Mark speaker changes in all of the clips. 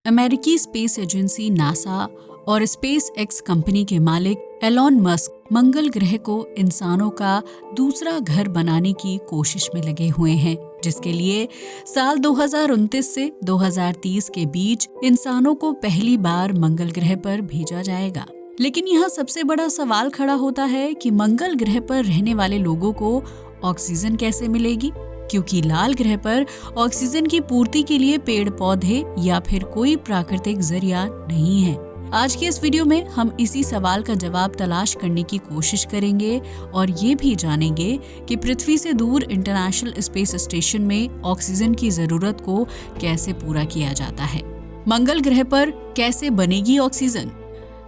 Speaker 1: अमेरिकी space agency NASA और space x company के मालिक एलॉन मस्क मंगल ग्रह को इंसानों का दूसरा घर बनाने की कोशिश में लगे हुए हैं, जिसके लिए साल 2029 से 2030 के बीच इंसानों को पहली बार मंगल ग्रह पर भेजा जाएगा। लेकिन यहाँ सबसे बड़ा सवाल खड़ा होता है कि मंगल ग्रह पर रहने वाले लोगों को ऑक्सीजन कैसे मिलेगी, क्योंकि लाल ग्रह पर ऑक्सीजन की पूर्ति के लिए पेड़ पौधे या फिर कोई प्राकृतिक जरिया नहीं है। आज के इस वीडियो में हम इसी सवाल का जवाब तलाश करने की कोशिश करेंगे और ये भी जानेंगे कि पृथ्वी से दूर इंटरनेशनल स्पेस स्टेशन में ऑक्सीजन की जरूरत को कैसे पूरा किया जाता है। मंगल ग्रह पर कैसे बनेगी ऑक्सीजन?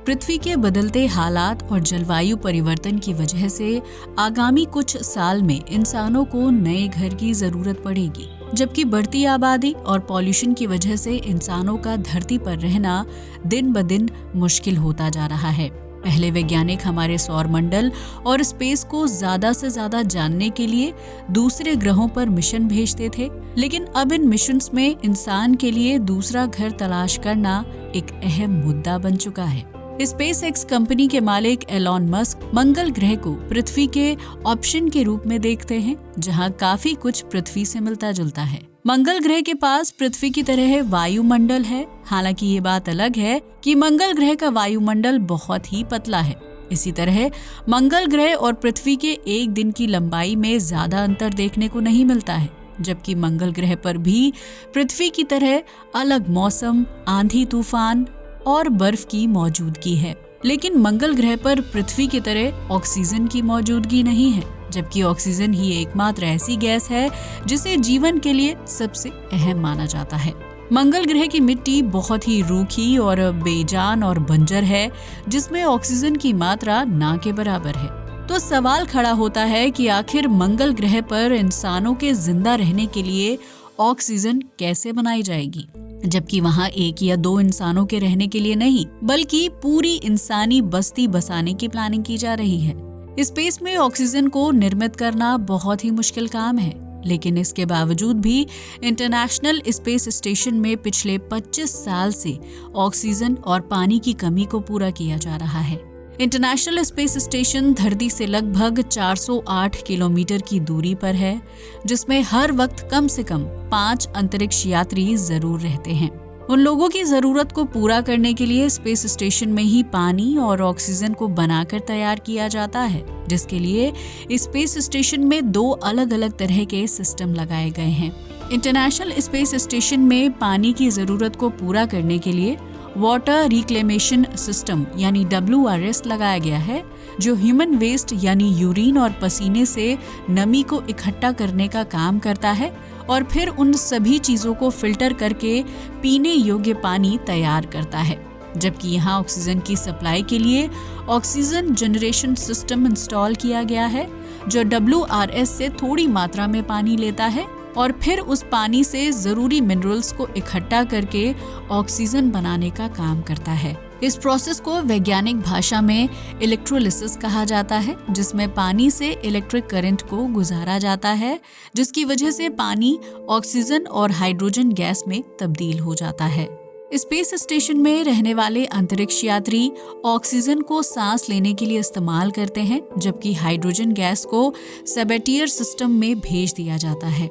Speaker 1: पृथ्वी के बदलते हालात और जलवायु परिवर्तन की वजह से आगामी कुछ साल में इंसानों को नए घर की जरूरत पड़ेगी, जबकि बढ़ती आबादी और पॉल्यूशन की वजह से इंसानों का धरती पर रहना दिन ब दिन मुश्किल होता जा रहा है। पहले वैज्ञानिक हमारे सौरमंडल और स्पेस को ज्यादा से ज्यादा जानने के लिए दूसरे ग्रहों पर मिशन भेजते थे, लेकिन अब इन मिशंस में इंसान के लिए दूसरा घर तलाश करना एक अहम मुद्दा बन चुका है। स्पेस एक्स कंपनी के मालिक एलॉन मस्क मंगल ग्रह को पृथ्वी के ऑप्शन के रूप में देखते हैं, जहां काफी कुछ पृथ्वी से मिलता जुलता है। मंगल ग्रह के पास पृथ्वी की तरह वायुमंडल है, हालांकि ये बात अलग है कि मंगल ग्रह का वायुमंडल बहुत ही पतला है। इसी तरह मंगल ग्रह और पृथ्वी के एक दिन की लंबाई में ज्यादा अंतर देखने को नहीं मिलता है, जबकि मंगल ग्रह पर भी पृथ्वी की तरह अलग मौसम, आंधी तूफान और बर्फ की मौजूदगी है। लेकिन मंगल ग्रह पर पृथ्वी की तरह ऑक्सीजन की मौजूदगी नहीं है, जबकि ऑक्सीजन ही एकमात्र ऐसी गैस है जिसे जीवन के लिए सबसे अहम माना जाता है। मंगल ग्रह की मिट्टी बहुत ही रूखी और बेजान और बंजर है, जिसमें ऑक्सीजन की मात्रा ना के बराबर है। तो सवाल खड़ा होता है कि आखिर मंगल ग्रह पर इंसानों के जिंदा रहने के लिए ऑक्सीजन कैसे बनाई जाएगी, जबकि वहाँ एक या दो इंसानों के रहने के लिए नहीं, बल्कि पूरी इंसानी बस्ती बसाने की प्लानिंग की जा रही है। स्पेस में ऑक्सीजन को निर्मित करना बहुत ही मुश्किल काम है, लेकिन इसके बावजूद भी इंटरनेशनल स्पेस स्टेशन में पिछले 25 साल से ऑक्सीजन और पानी की कमी को पूरा किया जा रहा है। इंटरनेशनल स्पेस स्टेशन धरती से लगभग 408 किलोमीटर की दूरी पर है, जिसमें हर वक्त कम से कम 5 अंतरिक्ष यात्री जरूर रहते हैं। उन लोगों की जरूरत को पूरा करने के लिए स्पेस स्टेशन में ही पानी और ऑक्सीजन को बनाकर तैयार किया जाता है, जिसके लिए स्पेस स्टेशन में 2 अलग-अलग तरह के सिस्टम लगाए गए हैं। इंटरनेशनल स्पेस स्टेशन में पानी की जरूरत को पूरा करने के लिए वाटर रिक्लेमेशन सिस्टम यानी WRS लगाया गया है, जो ह्यूमन वेस्ट यानी यूरिन और पसीने से नमी को इकट्ठा करने का काम करता है और फिर उन सभी चीजों को फिल्टर करके पीने योग्य पानी तैयार करता है। जबकि यहाँ ऑक्सीजन की सप्लाई के लिए ऑक्सीजन जनरेशन सिस्टम इंस्टॉल किया गया है, जो WRS से थोड़ी मात्रा में पानी लेता है और फिर उस पानी से जरूरी मिनरल्स को इकट्ठा करके ऑक्सीजन बनाने का काम करता है। इस प्रोसेस को वैज्ञानिक भाषा में इलेक्ट्रोलिसिस कहा जाता है, जिसमें पानी से इलेक्ट्रिक करंट को गुजारा जाता है, जिसकी वजह से पानी ऑक्सीजन और हाइड्रोजन गैस में तब्दील हो जाता है। स्पेस स्टेशन में रहने वाले अंतरिक्ष यात्री ऑक्सीजन को सांस लेने के लिए इस्तेमाल करते हैं, जबकि हाइड्रोजन गैस को सेबेटियर सिस्टम में भेज दिया जाता है।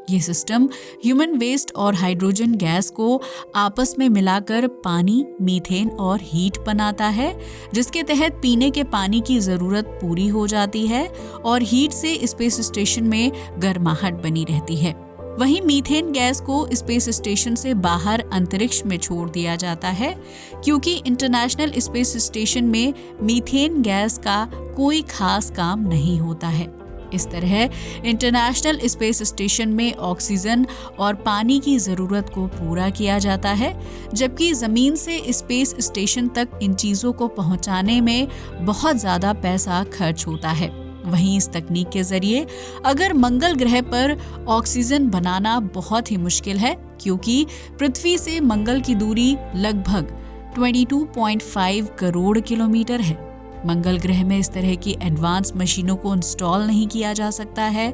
Speaker 1: ये सिस्टम ह्यूमन वेस्ट और हाइड्रोजन गैस को आपस में मिलाकर पानी, मीथेन और हीट बनाता है, जिसके तहत पीने के पानी की जरूरत पूरी हो जाती है और हीट से स्पेस स्टेशन में गर्माहट बनी रहती है। वहीं मीथेन गैस को स्पेस स्टेशन से बाहर अंतरिक्ष में छोड़ दिया जाता है, क्योंकि इंटरनेशनल स्पेस स्टेशन में मीथेन गैस का कोई खास काम नहीं होता है। इस तरह इंटरनेशनल स्पेस स्टेशन में ऑक्सीजन और पानी की जरूरत को पूरा किया जाता है, जबकि जमीन से स्पेस स्टेशन तक इन चीजों को पहुंचाने में बहुत ज्यादा पैसा खर्च होता है। वहीं इस तकनीक के जरिए अगर मंगल ग्रह पर ऑक्सीजन बनाना बहुत ही मुश्किल है, क्योंकि पृथ्वी से मंगल की दूरी लगभग 22.5 करोड़ किलोमीटर है। मंगल ग्रह में इस तरह की एडवांस मशीनों को इंस्टॉल नहीं किया जा सकता है,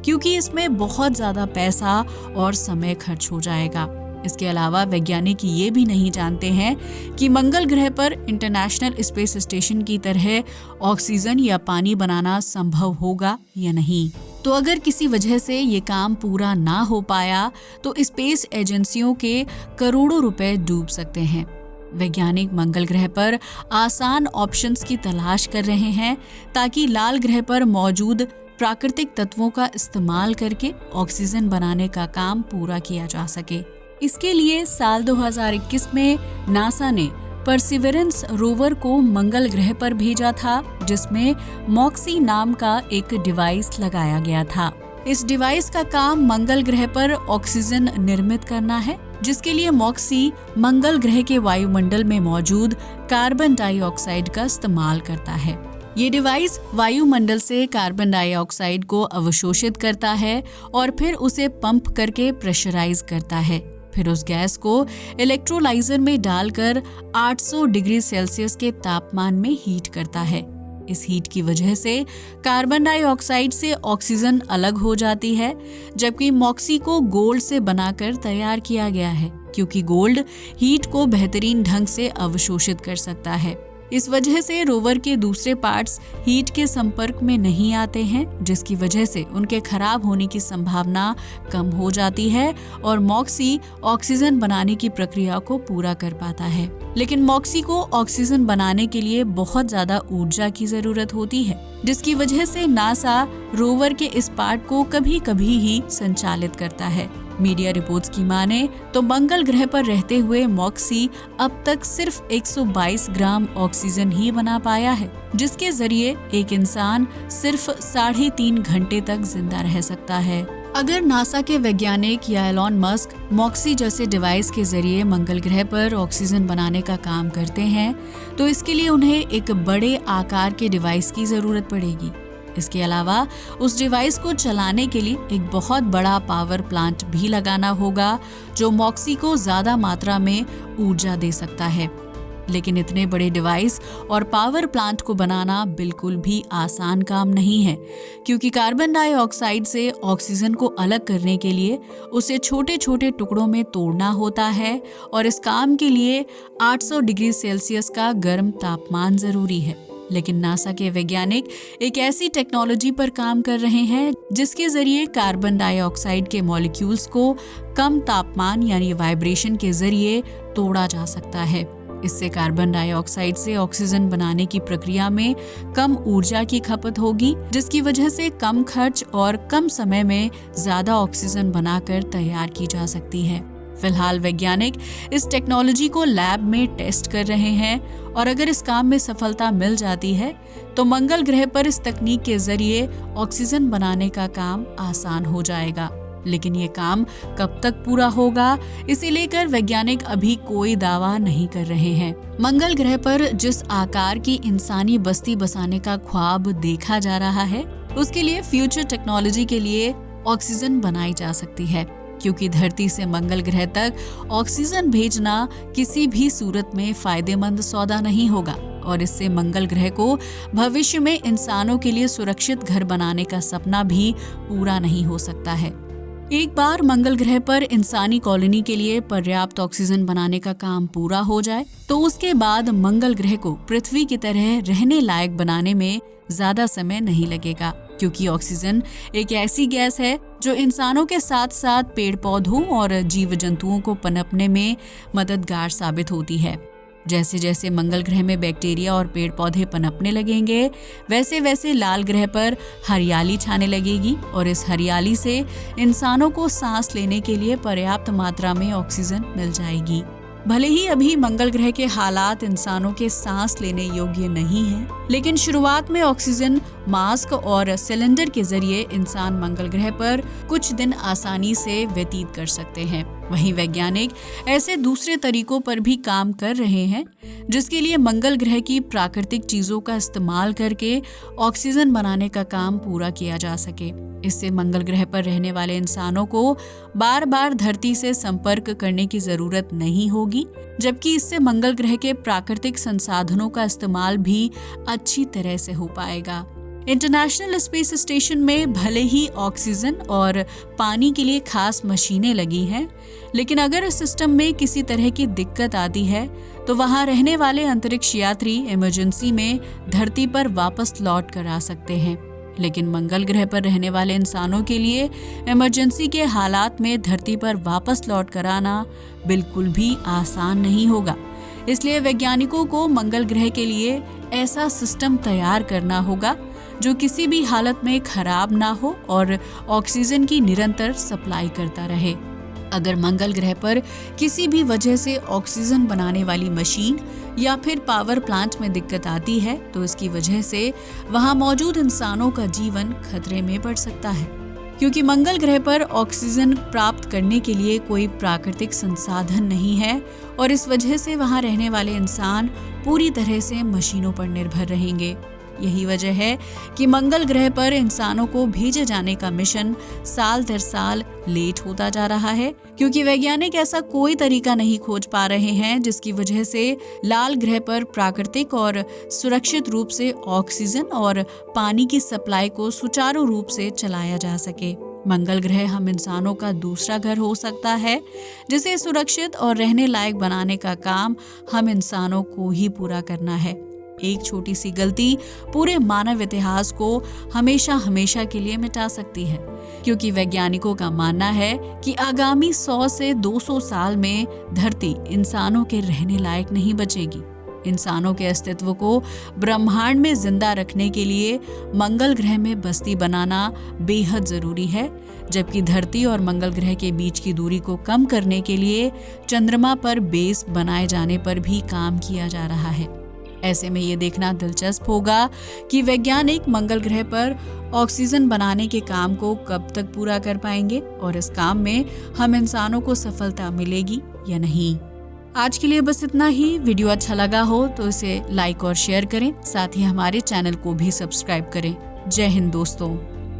Speaker 1: क्योंकि इसमें बहुत ज्यादा पैसा और समय खर्च हो जाएगा। इसके अलावा वैज्ञानिक ये भी नहीं जानते हैं कि मंगल ग्रह पर इंटरनेशनल स्पेस स्टेशन की तरह ऑक्सीजन या पानी बनाना संभव होगा या नहीं। तो अगर किसी वजह से ये काम पूरा ना हो पाया तो स्पेस एजेंसियों के करोड़ों रुपए डूब सकते हैं। वैज्ञानिक मंगल ग्रह पर आसान ऑप्शंस की तलाश कर रहे हैं ताकि लाल ग्रह पर मौजूद प्राकृतिक तत्वों का इस्तेमाल करके ऑक्सीजन बनाने का काम पूरा किया जा सके। इसके लिए साल 2021 में नासा ने परसिवरेंस रोवर को मंगल ग्रह पर भेजा था, जिसमें मॉक्सी नाम का एक डिवाइस लगाया गया था। इस डिवाइस का काम मंगल ग्रह पर ऑक्सीजन निर्मित करना है, जिसके लिए मॉक्सी मंगल ग्रह के वायुमंडल में मौजूद कार्बन डाइऑक्साइड का इस्तेमाल करता है। ये डिवाइस वायुमंडल से कार्बन डाइऑक्साइड को अवशोषित करता है और फिर उसे पंप करके प्रेशराइज करता है। फिर उस गैस को इलेक्ट्रोलाइजर में डालकर 800 डिग्री सेल्सियस के तापमान में हीट करता है। इस हीट की वजह से कार्बन डाइऑक्साइड से ऑक्सीजन अलग हो जाती है, जबकि मॉक्सी को गोल्ड से बनाकर तैयार किया गया है, क्योंकि गोल्ड हीट को बेहतरीन ढंग से अवशोषित कर सकता है। इस वजह से रोवर के दूसरे पार्ट्स हीट के संपर्क में नहीं आते हैं, जिसकी वजह से उनके खराब होने की संभावना कम हो जाती है और मॉक्सी ऑक्सीजन बनाने की प्रक्रिया को पूरा कर पाता है। लेकिन मॉक्सी को ऑक्सीजन बनाने के लिए बहुत ज्यादा ऊर्जा की जरूरत होती है, जिसकी वजह से नासा रोवर के इस पार्ट को कभी कभी ही संचालित करता है। मीडिया रिपोर्ट्स की माने तो मंगल ग्रह पर रहते हुए मॉक्सी अब तक सिर्फ 122 ग्राम ऑक्सीजन ही बना पाया है, जिसके जरिए एक इंसान सिर्फ 3.5 घंटे तक जिंदा रह सकता है। अगर नासा के वैज्ञानिक या एलॉन मस्क मॉक्सी जैसे डिवाइस के जरिए मंगल ग्रह पर ऑक्सीजन बनाने का काम करते हैं, तो इसके लिए उन्हें एक बड़े आकार के डिवाइस की जरूरत पड़ेगी। इसके अलावा उस डिवाइस को चलाने के लिए एक बहुत बड़ा पावर प्लांट भी लगाना होगा, जो मॉक्सी को ज्यादा मात्रा में ऊर्जा दे सकता है। लेकिन इतने बड़े डिवाइस और पावर प्लांट को बनाना बिल्कुल भी आसान काम नहीं है, क्योंकि कार्बन डाइऑक्साइड से ऑक्सीजन को अलग करने के लिए उसे छोटे छोटे टुकड़ों में तोड़ना होता है और इस काम के लिए 800 डिग्री सेल्सियस का गर्म तापमान जरूरी है। लेकिन नासा के वैज्ञानिक एक ऐसी टेक्नोलॉजी पर काम कर रहे हैं जिसके जरिए कार्बन डाइऑक्साइड के मॉलिक्यूल्स को कम तापमान यानी वाइब्रेशन के जरिए तोड़ा जा सकता है। इससे कार्बन डाइऑक्साइड से ऑक्सीजन बनाने की प्रक्रिया में कम ऊर्जा की खपत होगी, जिसकी वजह से कम खर्च और कम समय में ज्यादा ऑक्सीजन बनाकर तैयार की जा सकती है। फिलहाल वैज्ञानिक इस टेक्नोलॉजी को लैब में टेस्ट कर रहे हैं और अगर इस काम में सफलता मिल जाती है तो मंगल ग्रह पर इस तकनीक के जरिए ऑक्सीजन बनाने का काम आसान हो जाएगा। लेकिन ये काम कब तक पूरा होगा, इसे लेकर वैज्ञानिक अभी कोई दावा नहीं कर रहे हैं। मंगल ग्रह पर जिस आकार की इंसानी बस्ती बसाने का ख्वाब देखा जा रहा है, उसके लिए फ्यूचर टेक्नोलॉजी के लिए ऑक्सीजन बनाई जा सकती है, क्योंकि धरती से मंगल ग्रह तक ऑक्सीजन भेजना किसी भी सूरत में फायदेमंद सौदा नहीं होगा और इससे मंगल ग्रह को भविष्य में इंसानों के लिए सुरक्षित घर बनाने का सपना भी पूरा नहीं हो सकता है। एक बार मंगल ग्रह पर इंसानी कॉलोनी के लिए पर्याप्त ऑक्सीजन बनाने का काम पूरा हो जाए तो उसके बाद मंगल ग्रह को पृथ्वी की तरह रहने लायक बनाने में ज्यादा समय नहीं लगेगा, क्योंकि ऑक्सीजन एक ऐसी गैस है जो इंसानों के साथ साथ पेड़ पौधों और जीव जंतुओं को पनपने में मददगार साबित होती है। जैसे जैसे मंगल ग्रह में बैक्टीरिया और पेड़ पौधे पनपने लगेंगे, वैसे वैसे लाल ग्रह पर हरियाली छाने लगेगी और इस हरियाली से इंसानों को सांस लेने के लिए पर्याप्त मात्रा में ऑक्सीजन मिल जाएगी। भले ही अभी मंगल ग्रह के हालात इंसानों के सांस लेने योग्य नहीं हैं, लेकिन शुरुआत में ऑक्सीजन मास्क और सिलेंडर के जरिए इंसान मंगल ग्रह पर कुछ दिन आसानी से व्यतीत कर सकते हैं। वहीं वैज्ञानिक ऐसे दूसरे तरीकों पर भी काम कर रहे हैं, जिसके लिए मंगल ग्रह की प्राकृतिक चीजों का इस्तेमाल करके ऑक्सीजन बनाने का काम पूरा किया जा सके। इससे मंगल ग्रह पर रहने वाले इंसानों को बार बार धरती से संपर्क करने की जरूरत नहीं होगी, जबकि इससे मंगल ग्रह के प्राकृतिक संसाधनों का इस्तेमाल भी अच्छी तरह से हो पाएगा। इंटरनेशनल स्पेस स्टेशन में भले ही ऑक्सीजन और पानी के लिए खास मशीनें लगी हैं, लेकिन अगर इस सिस्टम में किसी तरह की दिक्कत आती है तो वहां रहने वाले अंतरिक्ष यात्री इमरजेंसी में धरती पर वापस लौट कर आ सकते हैं। लेकिन मंगल ग्रह पर रहने वाले इंसानों के लिए इमरजेंसी के हालात में धरती पर वापस लौट कर आना बिल्कुल भी आसान नहीं होगा। इसलिए वैज्ञानिकों को मंगल ग्रह के लिए ऐसा सिस्टम तैयार करना होगा जो किसी भी हालत में खराब ना हो और ऑक्सीजन की निरंतर सप्लाई करता रहे। अगर मंगल ग्रह पर किसी भी वजह से ऑक्सीजन बनाने वाली मशीन या फिर पावर प्लांट में दिक्कत आती है तो इसकी वजह से वहां मौजूद इंसानों का जीवन खतरे में पड़ सकता है, क्योंकि मंगल ग्रह पर ऑक्सीजन प्राप्त करने के लिए कोई प्राकृतिक संसाधन नहीं है और इस वजह से वहां रहने वाले इंसान पूरी तरह से मशीनों पर निर्भर रहेंगे। यही वजह है कि मंगल ग्रह पर इंसानों को भेजे जाने का मिशन साल दर साल लेट होता जा रहा है, क्योंकि वैज्ञानिक ऐसा कोई तरीका नहीं खोज पा रहे हैं जिसकी वजह से लाल ग्रह पर प्राकृतिक और सुरक्षित रूप से ऑक्सीजन और पानी की सप्लाई को सुचारू रूप से चलाया जा सके। मंगल ग्रह हम इंसानों का दूसरा घर हो सकता है, जिसे सुरक्षित और रहने लायक बनाने का काम हम इंसानों को ही पूरा करना है। एक छोटी सी गलती पूरे मानव इतिहास को हमेशा हमेशा के लिए मिटा सकती है, क्योंकि वैज्ञानिकों का मानना है कि आगामी 100 से 200 साल में धरती इंसानों के रहने लायक नहीं बचेगी। इंसानों के अस्तित्व को ब्रह्मांड में जिंदा रखने के लिए मंगल ग्रह में बस्ती बनाना बेहद जरूरी है, जबकि धरती और मंगल ग्रह के बीच की दूरी को कम करने के लिए चंद्रमा पर बेस बनाए जाने पर भी काम किया जा रहा है। ऐसे में ये देखना दिलचस्प होगा कि वैज्ञानिक मंगल ग्रह पर ऑक्सीजन बनाने के काम को कब तक पूरा कर पाएंगे और इस काम में हम इंसानों को सफलता मिलेगी या नहीं। आज के लिए बस इतना ही। वीडियो अच्छा लगा हो तो इसे लाइक और शेयर करें, साथ ही हमारे चैनल को भी सब्सक्राइब करें। जय हिंद दोस्तों।